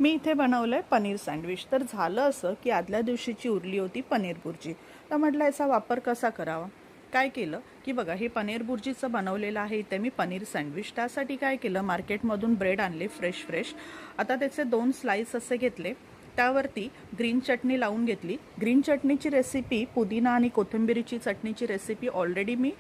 मी इथे बनवलं आहे पनीर सँडविच। तर झालं असं की आदल्या दिवशीची उरली होती पनीर बुर्जी। तर म्हटलं याचा वापर कसा करावा। काय केलं की बघा, हे पनीर बुर्जीचं बनवलेलं आहे इथे मी पनीर सँडविच। त्यासाठी काय केलं, मार्केटमधून ब्रेड आणले फ्रेश। आता त्याचे 2 स्लाइस असे घेतले, त्यावरती ग्रीन चटणी लावून घेतली। ग्रीन चटणीची रेसिपी, पुदिना आणि कोथिंबीरीची चटणीची रेसिपी ऑलरेडी मी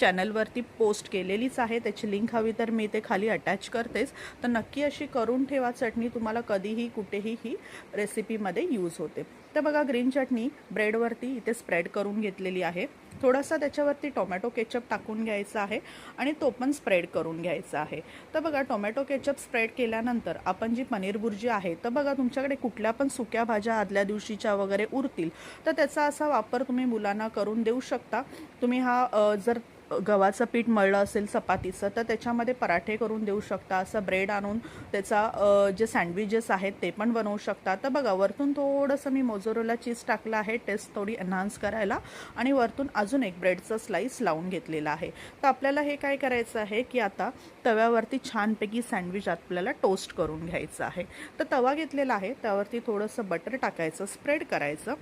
चॅनलवरती पोस्ट केलेलीच आहे, त्याची लिंक हवी तर मी ते खाली अटॅच करतेच। तर नक्की अशी करून ठेवा, चटणी तुम्हाला कधीही कुठेही ही रेसिपीमध्ये यूज होते। तर बघा, ग्रीन चटणी ब्रेडवरती इथे स्प्रेड करून घेतलेली आहे। थोडासा त्याच्यावरती टोमॅटो केचप टाकून घ्यायचा आहे आणि तो पण स्प्रेड करून घ्यायचा आहे। तर बघा, टोमॅटो केचप स्प्रेड केल्यानंतर आपण जी पनीर बुर्जी आहे, तर बघा तुमच्याकडे कुठल्या पण सुक्या भाज्या आदल्या दिवशीच्या वगैरे उरतील तर त्याचा असा वापर तुम्ही मुलांना करून देऊ शकता। तुम्ही हा जर गव्हाचं पीठ मळलं असेल चपातीचं तर त्याच्यामध्ये पराठे करून देऊ शकता। असं ब्रेड आणून त्याचा जे सँडविचेस आहेत ते पण बनवू शकता। तर बघा, वरतून थोडंसं मी मोझरेला चीज टाकलं आहे टेस्ट थोडी एन्हान्स करायला, आणि वरतून अजून एक ब्रेडचं स्लाइस लावून घेतलेला आहे। तर आपल्याला हे काय करायचं आहे की आता तव्यावरती छानपैकी सँडविच आपल्याला टोस्ट करून घ्यायचं आहे। तर तवा घेतलेला आहे, त्यावरती थोडंसं बटर टाकायचं, स्प्रेड करायचं,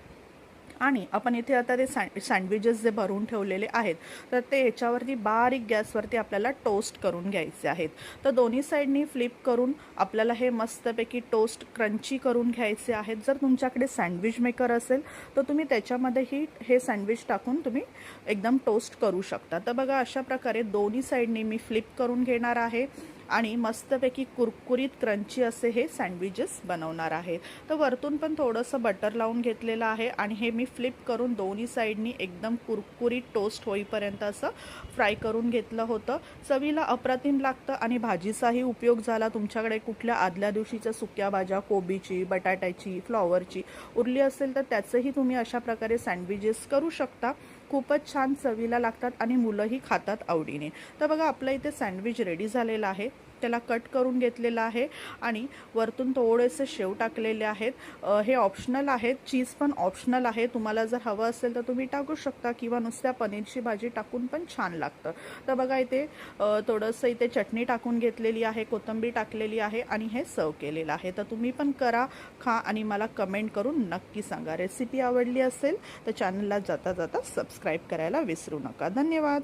आणि आपण इथे आता ते सँडविचेस जे भरून ठेवलेले आहेत तर ते ह्याच्यावरती बारीक गॅसवरती आपल्याला टोस्ट करून घ्यायचे आहेत। तर दोन्ही साईडनी फ्लिप करून आपल्याला हे मस्तपैकी टोस्ट क्रंची करून घ्यायचे आहेत। जर तुमच्याकडे सँडविच मेकर असेल तर तुम्ही त्याच्यामध्येही हे सँडविच टाकून तुम्ही एकदम टोस्ट करू शकता। तर बघा, अशा प्रकारे दोन्ही साईडनी मी फ्लिप करून घेणार आहे आणि मस्तपैकी कुरकुरीत क्रंची असे हे सँडविचेस बनवणार आहे। तर वरतून पण थोडंसं बटर लावून घेतलेलं आहे आणि हे मी फ्लिप करून दोन्ही साईडनी एकदम कुरकुरीत टोस्ट होईपर्यंत असं फ्राय करून घेतलं होतं। चवीला अप्रतिम लागतं आणि भाजीचाही उपयोग झाला। तुमच्याकडे कुठल्या आदल्या दिवशीच्या सुक्या भाज्या, कोबीची, बटाट्याची, फ्लॉवरची उरली असेल तर त्याचंही तुम्ही अशा प्रकारे सँडविचेस करू शकता। खूपच छान चवीला लागतात आणि मुलंही खातात आवडीने। तर बघा, आपलं इथे सँडविच रेडी झालेलं आहे, त्याला कट करून घेतलेलं आहे आणि वरतून थोडेसे शेव टाकलेले आहेत। हे ऑप्शनल आहेत, चीज पण ऑप्शनल आहे, तुम्हाला जर हवं असेल तर तुम्ही टाकू शकता किंवा नुसत्या पनीरची भाजी टाकून पण छान लागतं। तर बघा, इथे थोडंसं इथे चटणी टाकून घेतलेली आहे, कोथिंबीर टाकलेली आहे आणि हे सर्व केलेलं आहे। तर तुम्ही पण करा, खा आणि मला कमेंट करून नक्की सांगा। रेसिपी आवडली असेल तर चॅनलला जाता जाता सबस्क्राईब करायला विसरू नका। धन्यवाद।